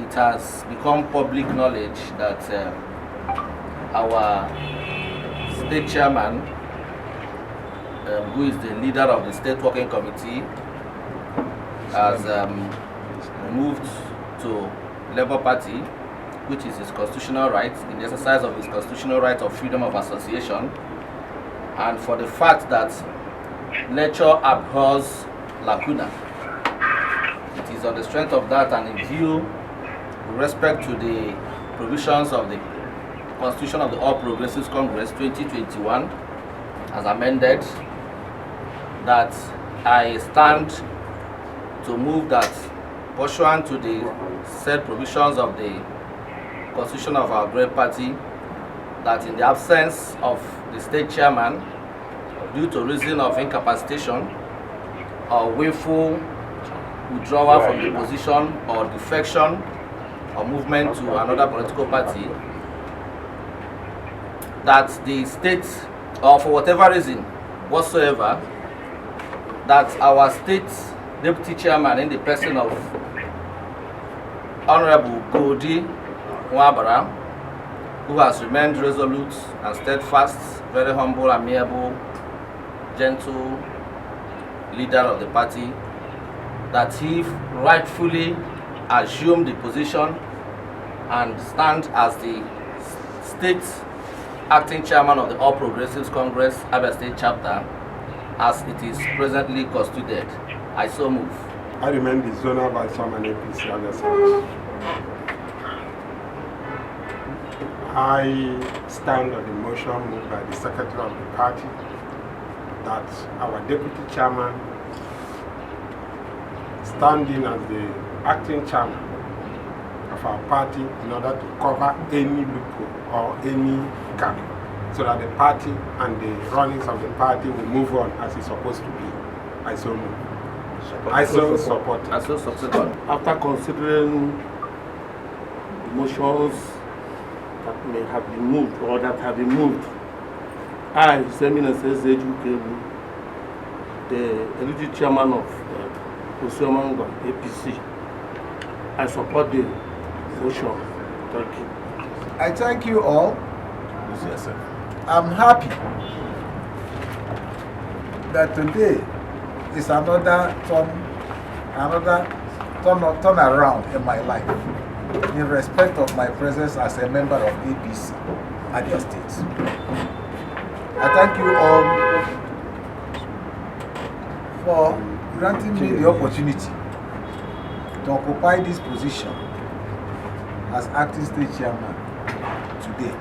it has become public knowledge that our state chairman, who is the leader of the state working committee, has moved to Labour Party, which is his constitutional right, in the exercise of his constitutional right of freedom of association, and for the fact that nature abhors lacuna. It is on the strength of that and in view with respect to the provisions of the Constitution of the All Progressives Congress 2021 as amended, that I stand to move that, pursuant to the said provisions of the Constitution of our great party, that in the absence of the state chairman, due to reason of incapacitation or willful withdrawal from the position or defection or movement to another political party, that the state, or for whatever reason whatsoever, that our state deputy chairman, in the person of Honorable Godi Nwabara, who has remained resolute and steadfast, very humble, amiable, gentle leader of the party, that he rightfully assumed the position and stand as the state acting chairman of the All Progressives Congress, Abia State Chapter, as it is presently constituted. I so move. I remain the zonal vice chairman APC Abia State. I stand on the motion moved by the secretary of the party that our deputy chairman, standing as the acting chairman of our party, in order to cover any loophole or any gap, so that the party and the runnings of the party will move on as it's supposed to be. I so move. I so support. I so support. After considering the motions that may have been moved or that have been moved, I, His Eminence Ezeju, the elected chairman of Osiomanga APC, I support the motion. Thank you. I thank you all. I'm happy that today is another turn around in my life in respect of my presence as a member of APC at the state. I thank you all for granting me the opportunity to occupy this position as acting state chairman today.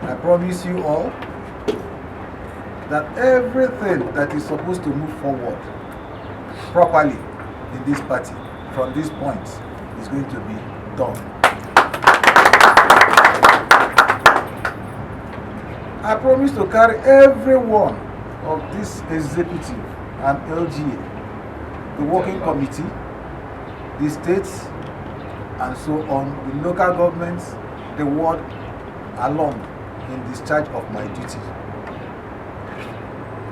I promise you all that everything that is supposed to move forward properly in this party from this point is going to be done. I promise to carry every one of this executive and LGA, the working committee, the states, and so on, the local governments, the ward along in discharge of my duty.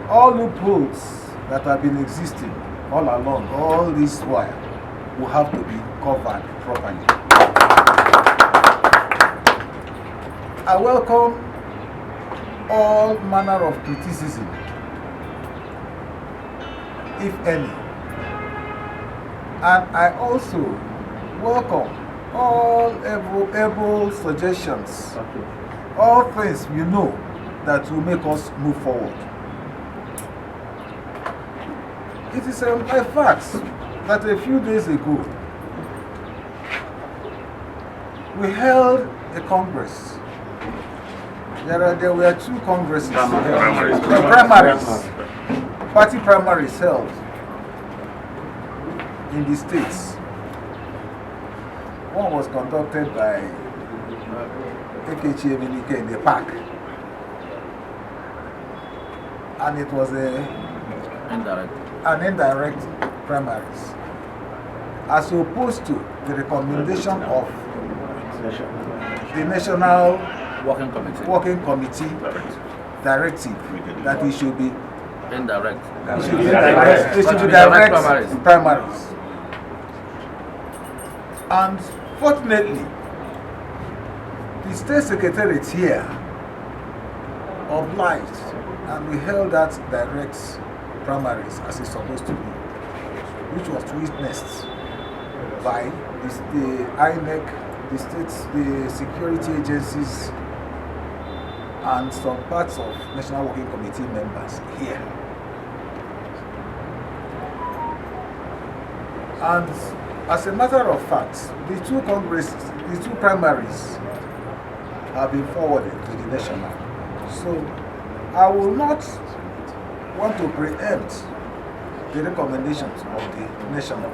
All loopholes that have been existing all along, all this while, will have to be covered properly. I welcome all manner of criticism, if any, and I also welcome all able suggestions, all things you know that will make us move forward. It is a fact that a few days ago we held a congress. There were two congresses, party primaries held in the states. One was conducted by AKC in the park, and it was an indirect primaries, as opposed to the recommendation of the National Working Committee directive that it should be indirect. It should be direct primaries. And fortunately, the state secretariat here obliged, and we held that direct primaries as it's supposed to be, which was witnessed by the INEC, the states, the security agencies, and some parts of National Working Committee members here. And as a matter of fact, the two primaries have been forwarded to the national. So I will not want to preempt the recommendations of the national,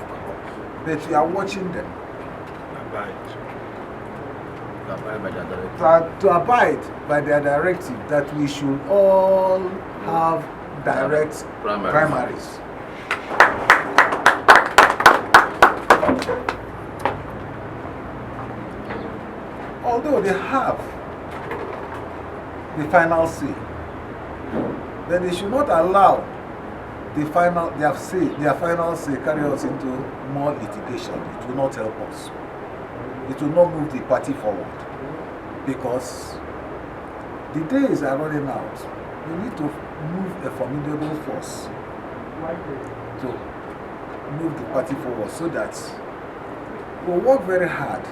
but we are watching them. To abide by their directive that we should all have direct primaries. Although they have the final say, then they should not allow their final say carry us into more litigation. It will not help us. It will not move the party forward, because the days are running out. We need to move a formidable force to move the party forward, so that we'll work very hard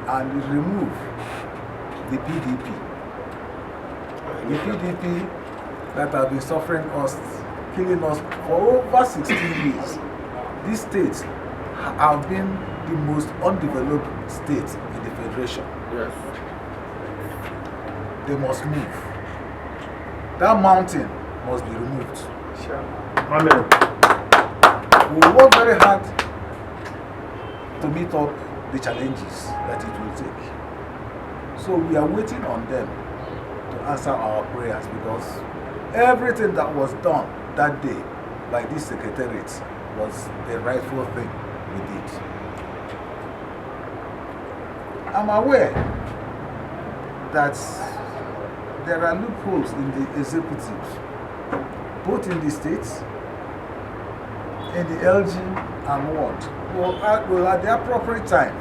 and remove the PDP. The PDP that have been suffering us, killing us for over 16 years. These states have been the most undeveloped states in the Federation. Yes. They must move. That mountain must be removed. Sure. Amen. We will work very hard to meet up the challenges that it will take. So we are waiting on them to answer our prayers, because everything that was done that day by this secretariat was the rightful thing we did. I'm aware that there are loopholes in the executive, both in the states, in the LG and what. Will at the appropriate time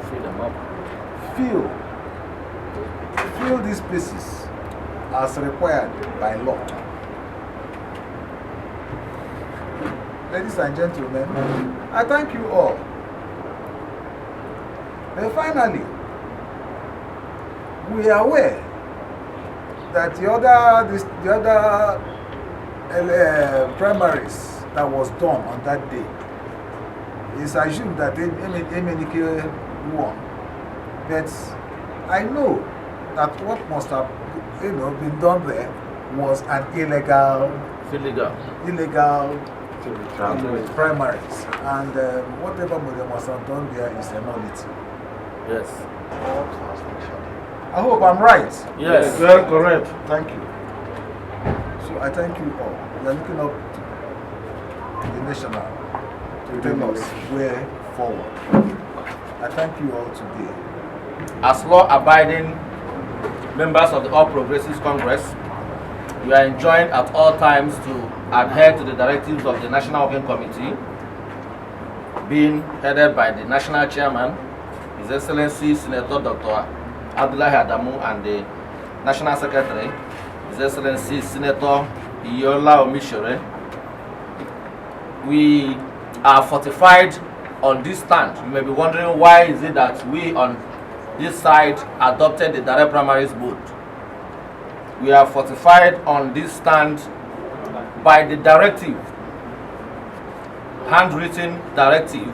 fill these places as required by law. Ladies and gentlemen, I thank you all. And finally, we are aware that the other primaries that was done on that day, it's assumed that MNK won. But I know that what must have been done there was an illegal primaries. And whatever they must have done there is a nullity. Yes. I hope I'm right. Yes, very correct. Thank you. So I thank you all. We are looking up to the national to tell us where forward. I thank you all today. As law-abiding members of the All Progressives Congress, you are enjoined at all times to adhere to the directives of the National Working Committee, being headed by the National Chairman, His Excellency Senator Dr. Abdullahi Adamu, and the National Secretary, His Excellency Senator Iyola Omishore. We are fortified on this stand. You may be wondering, why is it that we on this side adopted the direct primaries vote? We are fortified on this stand by the directive, handwritten directive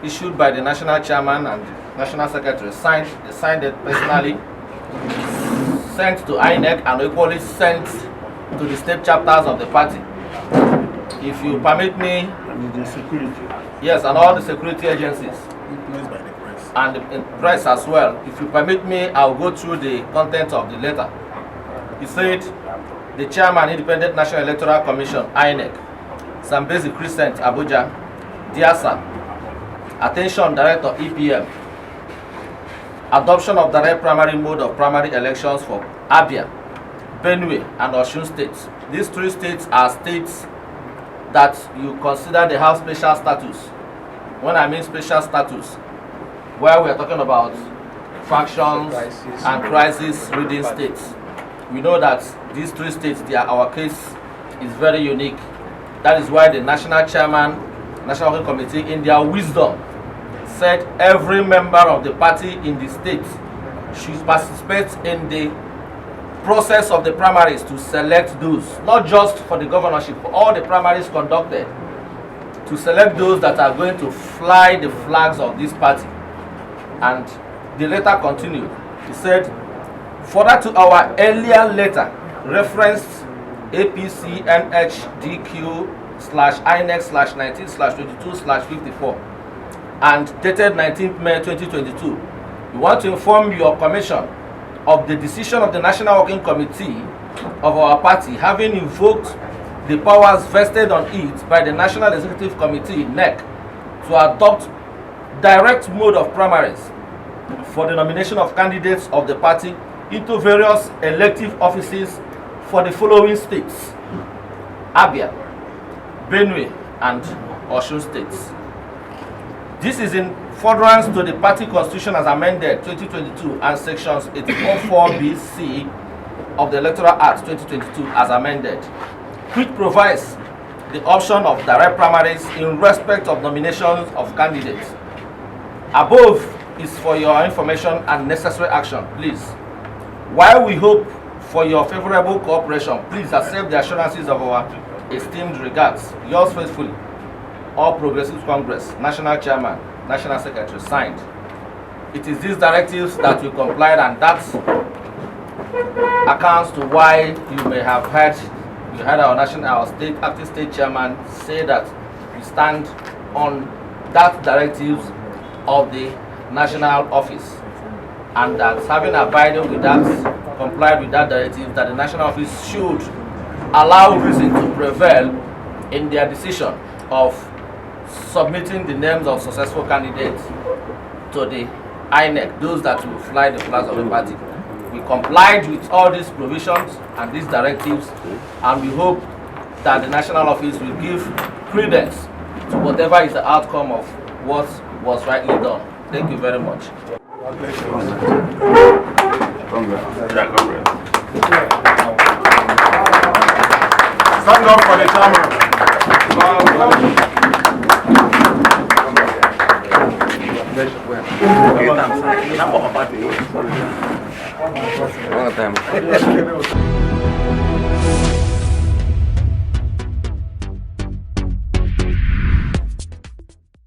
issued by the National Chairman and the National Secretary. They signed it personally, sent to INEC, and equally sent to the state chapters of the party. If you permit me, And the security. yes, and all the security agencies, Influenced by the press. and the press as well. If you permit me, I'll go through the content of the letter. He said, the Chairman, Independent National Electoral Commission, INEC, Zambezi Crescent, Abuja, dear sir, attention Director EPM, adoption of direct primary mode of primary elections for Abia, Benue, and Osun states. These three states are states that you consider they have special status. When I mean special status, where we are talking about factions and crisis-ridden states. We know that these 3 states, our case is very unique. That is why the national chairman, National Working Committee, in their wisdom, said every member of the party in the state should participate in the process of the primaries to select those, not just for the governorship, for all the primaries conducted, to select those that are going to fly the flags of this party. And the letter continued. He said, further to our earlier letter, referenced APC NHDQ/INEC/19/22/54 and dated 19th May 2022, we want to inform your commission of the decision of the National Working Committee of our party having invoked the powers vested on it by the National Executive Committee, NEC, to adopt direct mode of primaries for the nomination of candidates of the party into various elective offices for the following states: Abia, Benue, and Osun states. This is in furtherance to the party constitution as amended 2022 and sections 84(4)(b)(c) of the Electoral Act 2022 as amended, which provides the option of direct primaries in respect of nominations of candidates. Above is for your information and necessary action, please. While we hope for your favorable cooperation, please accept the assurances of our esteemed regards. Yours faithfully, All Progressives Congress, National Chairman, National Secretary, signed. It is these directives that we complied, and that accounts to why you may have heard, you heard our acting state chairman say that we stand on that directives of the national office, and that having abided with that, complied with that directive, that the national office should allow reason to prevail in their decision of submitting the names of successful candidates to the INEC, those that will fly the flags of the party. We complied with all these provisions and these directives, and we hope that the national office will give credence to whatever is the outcome of what was rightly done. Thank you very much. Stand up for the chairman. One time.